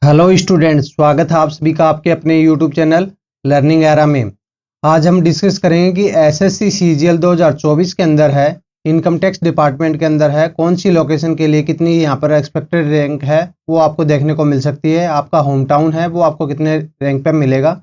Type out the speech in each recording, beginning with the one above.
Hello students, स्वागत है आप सभी का आपके अपने यूट्यूब चैनल लर्निंग एरा में। आज हम डिस्कस करेंगे कि एसएससी सीजीएल 2024 के अंदर है, इनकम टैक्स डिपार्टमेंट के अंदर है, कौन सी लोकेशन के लिए कितनी यहाँ पर एक्सपेक्टेड रैंक है वो आपको देखने को मिल सकती है। आपका होम टाउन है वो आपको कितने रैंक पे मिलेगा,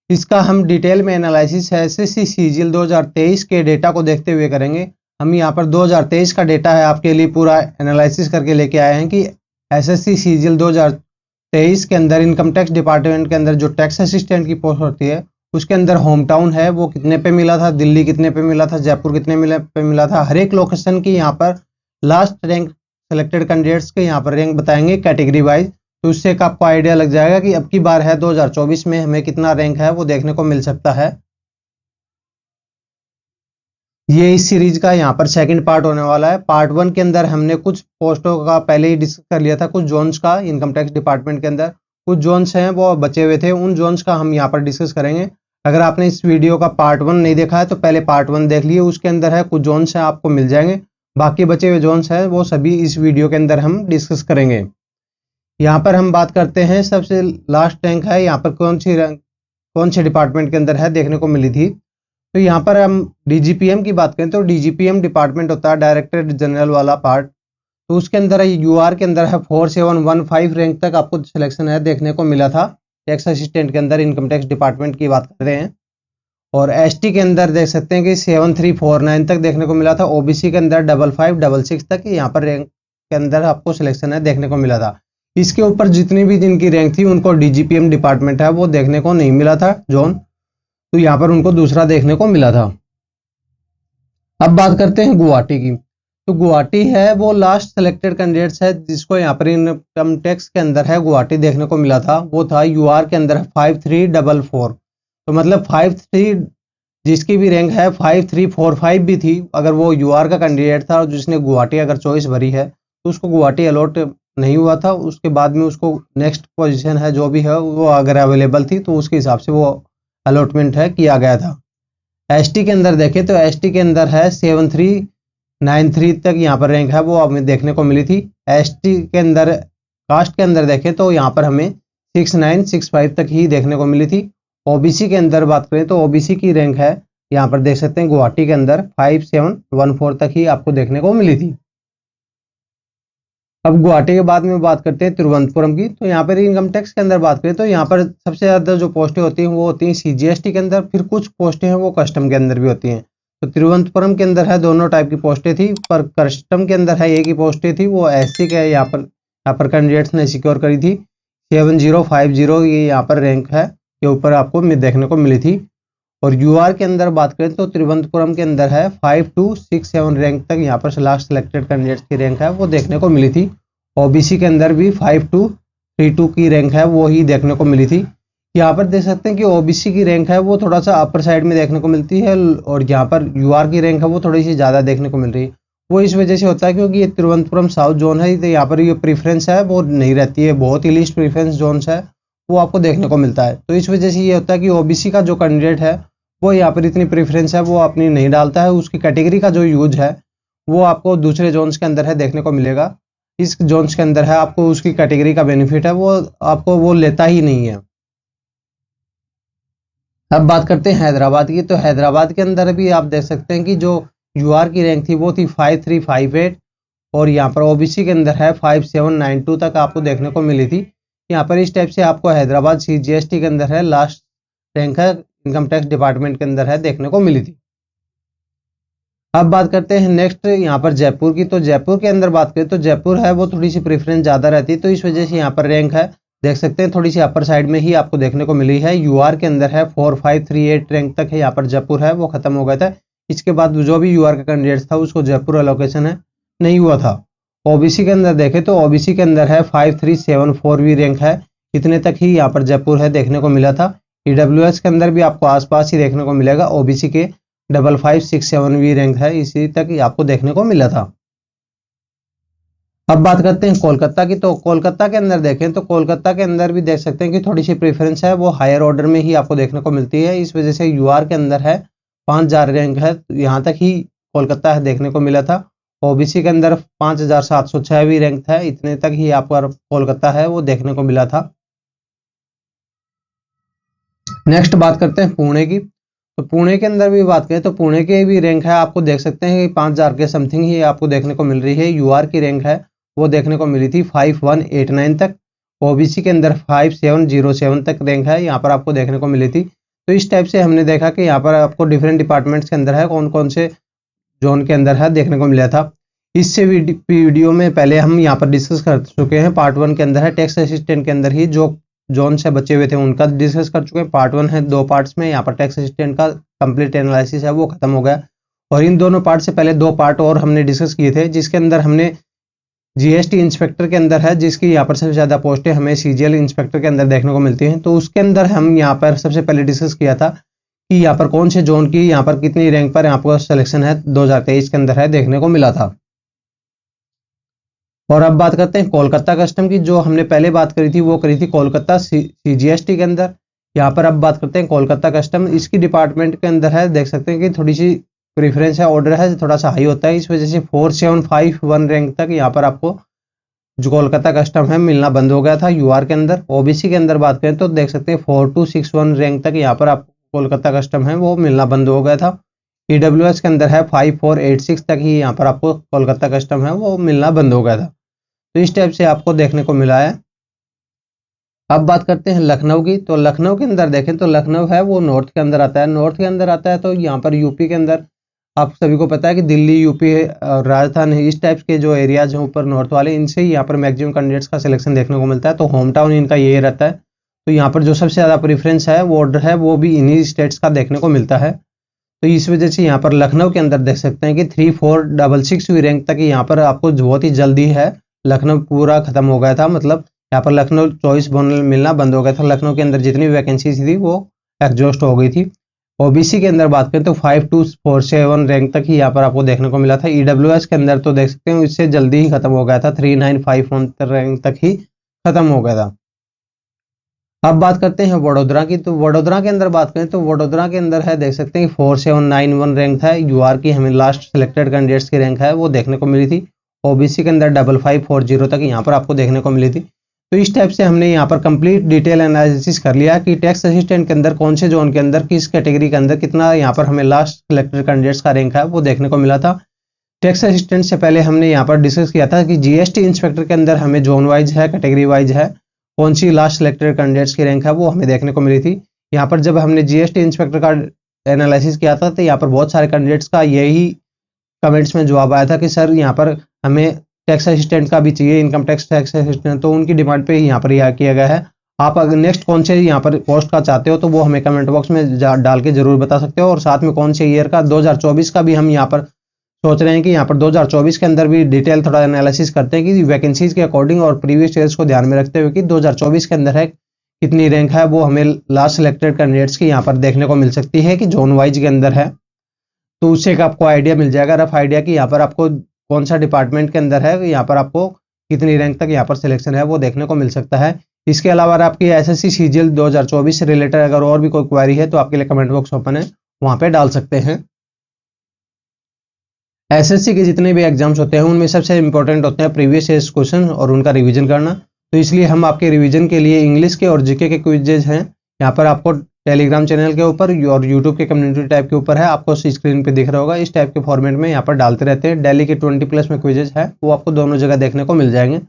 इसका हम डिटेल में एनालिसिस है एसएससी सीजीएल 2023 के डेटा को देखते हुए करेंगे। हम यहाँ पर 2023 का डेटा है आपके लिए पूरा एनालिसिस करके लेके आए हैं कि एसएससी सीजीएल 2023 के अंदर इनकम टैक्स डिपार्टमेंट के अंदर जो टैक्स असिस्टेंट की पोस्ट होती है उसके अंदर होम टाउन है वो कितने पे मिला था, दिल्ली कितने पे मिला था, जयपुर कितने पे मिला था। हर एक लोकेशन की यहाँ पर लास्ट रैंक सेलेक्टेड कैंडिडेट्स के यहाँ पर रैंक बताएंगे कैटेगरी वाइज, तो उससे एक आपको आइडिया लग जाएगा कि अब की बार है 2024 में हमें कितना रैंक है वो देखने को मिल सकता है। ये इस सीरीज का यहाँ पर सेकंड पार्ट होने वाला है। पार्ट 1 के अंदर हमने कुछ पोस्टों का पहले ही डिस्कस कर लिया था, कुछ जोन्स का इनकम टैक्स डिपार्टमेंट के अंदर कुछ जोन्स हैं वो बचे हुए थे, उन जोन्स का हम यहाँ पर डिस्कस करेंगे। अगर आपने इस वीडियो का पार्ट 1 नहीं देखा है तो पहले पार्ट 1 देख लिए, उसके अंदर है कुछ जोन्स हैं आपको मिल जाएंगे। बाकी बचे हुए जोन्स हैं वो सभी इस वीडियो के अंदर हम डिस्कस करेंगे। यहाँ पर हम बात करते हैं सबसे लास्ट रैंक है यहाँ पर कौन से डिपार्टमेंट के अंदर है देखने को मिली थी। तो यहाँ पर हम डीजीपीएम की बात करें तो डीजीपीएम डिपार्टमेंट होता है डायरेक्टर जनरल वाला पार्ट, तो उसके अंदर यूआर के अंदर है 4715 रैंक तक आपको सिलेक्शन है देखने को मिला था। टैक्स असिस्टेंट के अंदर इनकम टैक्स डिपार्टमेंट की बात कर रहे हैं। और एसटी के अंदर देख सकते हैं कि 7349 तक देखने को मिला था। ओबीसी के अंदर 5566 तक यहाँ पर रैंक के अंदर आपको सिलेक्शन है देखने को मिला था। इसके ऊपर जितनी भी जिनकी रैंक थी उनको डीजीपीएम डिपार्टमेंट है वो देखने को नहीं मिला था जोन, तो यहाँ पर उनको दूसरा देखने को मिला था। अब बात करते हैं गुवाहाटी की। तो गुवाहाटी है वो लास्ट सेलेक्टेड कैंडिडेट्स है जिसको यहाँ पर इनकम टैक्स के अंदर है गुवाहाटी देखने को मिला था। वो था यूआर के अंदर 5344, तो मतलब 53 जिसकी भी रैंक है 5345 भी थी। अगर वो यूआर का कैंडिडेट था और जिसने गुवाहाटी अगर चॉइस भरी है तो उसको गुवाहाटी अलॉट नहीं हुआ था। उसके बाद में उसको नेक्स्ट पोजीशन है जो भी है वो अगर अवेलेबल थी तो उसके हिसाब से वो अलॉटमेंट है किया गया था। एसटी के अंदर देखें तो एसटी के अंदर है 7393 तक यहाँ पर रैंक है वो हमें देखने को मिली थी। एसटी के अंदर कास्ट के अंदर देखें तो यहाँ पर हमें 6965 तक ही देखने को मिली थी। ओबीसी के अंदर बात करें तो ओबीसी की रैंक है यहाँ पर देख सकते हैं गुवाहाटी के अंदर 5714 तक ही आपको देखने को मिली थी। अब गुवाहाटी के बाद में बात करते हैं तिरुवनंतपुरम की। तो यहाँ पर इनकम टैक्स के अंदर बात करें तो यहाँ पर सबसे ज़्यादा जो पोस्टें होती हैं वो होती हैं सीजीएसटी के अंदर, फिर कुछ पोस्टें हैं वो कस्टम के अंदर भी होती हैं। तो तिरुवनंतपुरम के अंदर है दोनों टाइप की पोस्टें थी, पर कस्टम के अंदर है एक ही पोस्टें थी, वो एससी के यहाँ पर कैंडिडेट्स ने सिक्योर करी थी। 7050 ये यहाँ पर रैंक है के ऊपर आपको देखने को मिली थी। और यूआर के अंदर बात करें तो तिरुवनंतपुरम के अंदर है 5267 रैंक तक यहाँ पर लास्ट सिलेक्टेड कैंडिडेट्स की रैंक है वो देखने को मिली थी। ओबीसी के अंदर भी 5232 की रैंक है वो ही देखने को मिली थी। यहाँ पर देख सकते हैं कि ओबीसी की रैंक है वो थोड़ा सा अपर साइड में देखने को मिलती है और यहाँ पर यूआर की रैंक है वो थोड़ी सी ज़्यादा देखने को मिल रही है। वो इस वजह से होता है क्योंकि ये तिरुवनंतपुरम साउथ जोन है, तो यहाँ पर ये प्रीफरेंस है वो नहीं रहती है, बहुत ही लिस्ट प्रीफरेंस जोन्स है वो आपको देखने को मिलता है। तो इस वजह से ये होता है कि ओबीसी का जो कैंडिडेट है वो यहाँ पर इतनी प्रीफरेंस है वो अपनी नहीं डालता है, उसकी कैटेगरी का जो यूज है वो आपको दूसरे जोन्स के अंदर है देखने को मिलेगा। इस जोन्स के अंदर है आपको उसकी कैटेगरी का बेनिफिट है वो आपको वो लेता ही नहीं है। अब बात करते हैं हैदराबाद की। तो हैदराबाद के अंदर भी आप देख सकते हैं कि जो यूआर की रैंक थी वो थी 5358 और यहाँ पर ओबीसी के अंदर है 5792 तक आपको देखने को मिली थी। यहाँ पर इस टाइप से आपको हैदराबाद सीजीएसटी के अंदर है लास्ट रैंक है इनकम टैक्स डिपार्टमेंट के अंदर है देखने को मिली थी। अब बात करते हैं नेक्स्ट यहाँ पर जयपुर की। तो जयपुर के अंदर बात करें तो जयपुर है वो थोड़ी सी प्रेफरेंस ज़्यादा रहती है, तो इस वजह से यहाँ पर रैंक है देख सकते हैं थोड़ी सी अपर साइड में ही आपको देखने को मिली है। यूआर के अंदर है 4538 रैंक तक है यहाँ पर जयपुर है वो खत्म हो गया था। इसके बाद जो भी यूआर का कैंडिडेट था उसको जयपुर एलोकेशन है नहीं हुआ था। ओबीसी के अंदर देखें तो ओबीसी के अंदर है 5374 भी रैंक है, इतने तक ही यहाँ पर जयपुर है देखने को मिला था। ईडब्ल्यूएस के अंदर भी आपको आसपास ही देखने को मिलेगा, ओबीसी के 5567 भी रैंक है इसी तक ही आपको देखने को मिला था। अब बात करते हैं कोलकाता की। तो कोलकाता के अंदर देखें तो कोलकाता के अंदर भी देख सकते हैं कि थोड़ी सी प्रेफरेंस है वो हायर ऑर्डर में ही आपको देखने को मिलती है। इस वजह से यूआर के अंदर है 5000 रैंक है यहाँ तक ही कोलकाता है देखने को मिला था। ओबीसी के अंदर 5706 भी रैंक था, इतने तक ही आपका कोलकाता है वो देखने को मिला था। नेक्स्ट बात करते हैं पुणे की। तो पुणे के अंदर भी बात करें तो पुणे के भी रैंक है, आपको देख सकते हैं कि 5000 के समथिंग ही आपको देखने को मिल रही है। यूआर की रैंक है वो देखने को मिली थी 5189 तक। ओबीसी के अंदर 5707 तक रैंक है, यहाँ पर आपको देखने को मिली थी। तो इस टाइप से हमने देखा कि यहाँ पर आपको डिफरेंट डिपार्टमेंट्स के अंदर है कौन कौन से जोन के अंदर है देखने को मिला था। इससे वीडियो में पहले हम यहाँ पर डिस्कस कर चुके हैं। पार्ट 1 के अंदर है टैक्स असिस्टेंट के अंदर ही जो जोन से बचे हुए थे उनका डिस्कस कर चुके हैं। पार्ट 1 है 2 पार्ट्स में, यहाँ पर टैक्स असिस्टेंट का कंप्लीट एनालिसिस है वो खत्म हो गया। और इन दोनों पार्ट से पहले 2 पार्ट और हमने डिस्कस किए थे, जिसके अंदर हमने जीएसटी इंस्पेक्टर के अंदर है, जिसकी यहाँ पर सबसे ज़्यादा पोस्टें हमें सीजीएल इंस्पेक्टर के अंदर देखने को मिलती हैं। तो उसके अंदर हम यहाँ पर सबसे पहले डिस्कस किया था कि यहाँ पर कौन से जोन की यहाँ पर कितनी रैंक पर यहाँ पर सिलेक्शन है 2023 के अंदर है देखने को मिला था। और अब बात करते हैं कोलकाता कस्टम की। जो हमने पहले बात करी थी वो करी थी कोलकाता सीजीएसटी के अंदर। यहाँ पर अब बात करते हैं कोलकाता कस्टम। इसकी डिपार्टमेंट के अंदर है, देख सकते हैं कि थोड़ी सी प्रेफरेंस है, ऑर्डर है थोड़ा सा हाई होता है, इस वजह से 4751 रैंक तक यहाँ पर आपको जो कोलकाता कस्टम है मिलना बंद हो गया था यूआर के अंदर। ओबीसी के अंदर बात करें तो देख सकते हैं 4261 रैंक तक यहाँ पर आपको कोलकाता कस्टम है वो मिलना बंद हो गया था। ईडब्ल्यूएस के अंदर है 5486 तक ही यहाँ पर आपको कोलकाता कस्टम है वो मिलना बंद हो गया था। तो इस टाइप से आपको देखने को मिला है। अब बात करते हैं लखनऊ की। तो लखनऊ के अंदर देखें तो लखनऊ है वो नॉर्थ के अंदर आता है। नॉर्थ के अंदर आता है तो यहाँ पर यूपी के अंदर आप सभी को पता है कि दिल्ली, यूपी, राजस्थान, इस टाइप के जो एरियाज हैं ऊपर नॉर्थ वाले, इनसे ही यहाँ पर मैक्सिमम कैंडिडेट्स का सिलेक्शन देखने को मिलता है। तो होम टाउन इनका ये रहता है। तो यहाँ पर जो सबसे ज़्यादा प्रेफरेंस है वो ऑर्डर है वो भी इन्हीं स्टेट्स का देखने को मिलता है। तो इस वजह से यहाँ पर लखनऊ के अंदर देख सकते हैं कि 3466 रैंक तक यहाँ पर आपको बहुत ही जल्दी है लखनऊ पूरा खत्म हो गया था। मतलब यहाँ पर लखनऊ चॉइस मिलना बंद हो गया था। लखनऊ के अंदर जितनी वैकेंसीज थी वो एग्जॉस्ट हो गई थी। ओबीसी के अंदर बात करें तो 5247 रैंक तक ही यहाँ पर आपको देखने को मिला था। ईडब्ल्यूएस के अंदर तो देख सकते हैं इससे जल्दी ही खत्म हो गया था, 3951 रैंक तक ही खत्म हो गया था। अब बात करते हैं वडोदरा की। तो वडोदरा के अंदर बात करें तो वडोदरा के अंदर है, देख सकते हैं 4791 रैंक है। यूआर की हमें लास्ट सिलेक्टेड कैंडिडेट्स की रैंक है वो देखने को मिली थी। ओबीसी के अंदर 5540 तक यहाँ पर आपको देखने को मिली थी। तो इस टाइप से हमने यहाँ पर कंप्लीट डिटेल एनालिसिस कर लिया कि टैक्स असिस्टेंट के अंदर कौन से जोन के अंदर किस कैटेगरी के अंदर कितना यहाँ पर हमें लास्ट सिलेक्टेड कैंडिडेट्स का रैंक है वो देखने को मिला था। टैक्स असिस्टेंट से पहले हमने यहाँ पर डिस्कस किया था कि जीएसटी इंस्पेक्टर के अंदर हमें जोन वाइज है, कैटेगरी वाइज है, कौन सी लास्ट सिलेक्टेड कैंडिडेट्स की रैंक है वो हमें देखने को मिली थी। यहाँ पर जब हमने जीएसटी इंस्पेक्टर का एनालिसिस किया था तो यहाँ पर बहुत सारे कैंडिडेट्स का यही कमेंट्स में जवाब आया था कि सर यहाँ पर हमें टैक्स असिस्टेंट का भी चाहिए, इनकम टैक्स असिस्टेंट। तो उनकी डिमांड पे यहाँ पर यह किया गया है। आप अगर नेक्स्ट कौन से यहाँ पर पोस्ट का चाहते हो तो वो हमें कमेंट बॉक्स में डाल के जरूर बता सकते हो। और साथ में कौन से ईयर का 2024 का भी हम यहाँ पर सोच रहे हैं कि यहाँ पर 2024 के अंदर भी डिटेल थोड़ा एनालिसिस करते हैं कि वैकेंसीज के अकॉर्डिंग और प्रीवियस ईयर्स को ध्यान में रखते हुए कि 2024 के अंदर है कितनी रैंक है वो हमें लास्ट सिलेक्टेड कैंडिडेट्स की यहाँ पर देखने को मिल सकती है कि जोन वाइज के अंदर है। तो उससे एक आपको आइडिया मिल जाएगा, रफ आइडिया कि यहाँ पर आपको कौन सा डिपार्टमेंट के अंदर है, यहाँ पर आपको कितनी रैंक तक यहाँ पर सिलेक्शन है वो देखने को मिल सकता है। इसके अलावा आपकी एसएससी सीजीएल 2024 से रिलेटेड अगर और भी कोई क्वेरी है तो आपके लिए कमेंट बॉक्स ओपन है, वहां पे डाल सकते हैं। एसएससी के जितने भी एग्जाम्स होते हैं उनमें सबसे इंपॉर्टेंट होते हैं प्रीवियस ईयर क्वेश्चन और उनका रिवीजन करना। तो इसलिए हम आपके रिवीजन के लिए इंग्लिश के और जीके के क्विजेज हैं, यहाँ पर आपको टेलीग्राम चैनल के ऊपर और यूट्यूब के कम्युनिटी टाइप के ऊपर है, आपको स्क्रीन पे दिख रहा होगा। इस टाइप के फॉर्मेट में यहाँ पर डालते रहते हैं। डेली के 20+ में क्विजेज है वो आपको दोनों जगह देखने को मिल जाएंगे।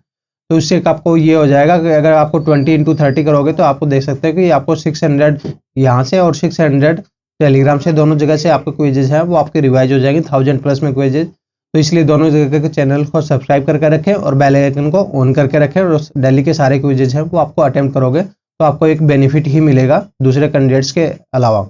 तो इससे आपको ये हो जाएगा कि अगर आपको 20x30 करोगे तो आपको देख सकते हैं कि आपको 600 यहाँ से और 600 टेलीग्राम से दोनों जगह से आपके क्विजेज हैं वो आपके रिवाइज हो जाएंगे 1000+ में क्विजेज। तो इसलिए दोनों जगह के चैनल को सब्सक्राइब करके रखें और बेल आइकन को ऑन करके रखें और डेली के सारे क्विजेज हैं वो आपको अटेम्प्ट करोगे तो आपको एक बेनिफिट ही मिलेगा दूसरे कैंडिडेट्स के अलावा।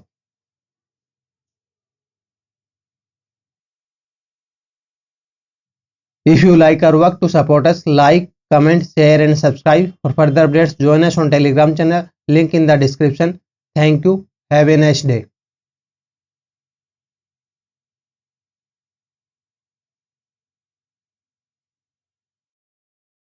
If you like our work, to support us, like, comment, share and subscribe. For further updates, join us on Telegram channel, link in the description. Thank you. Have a nice day.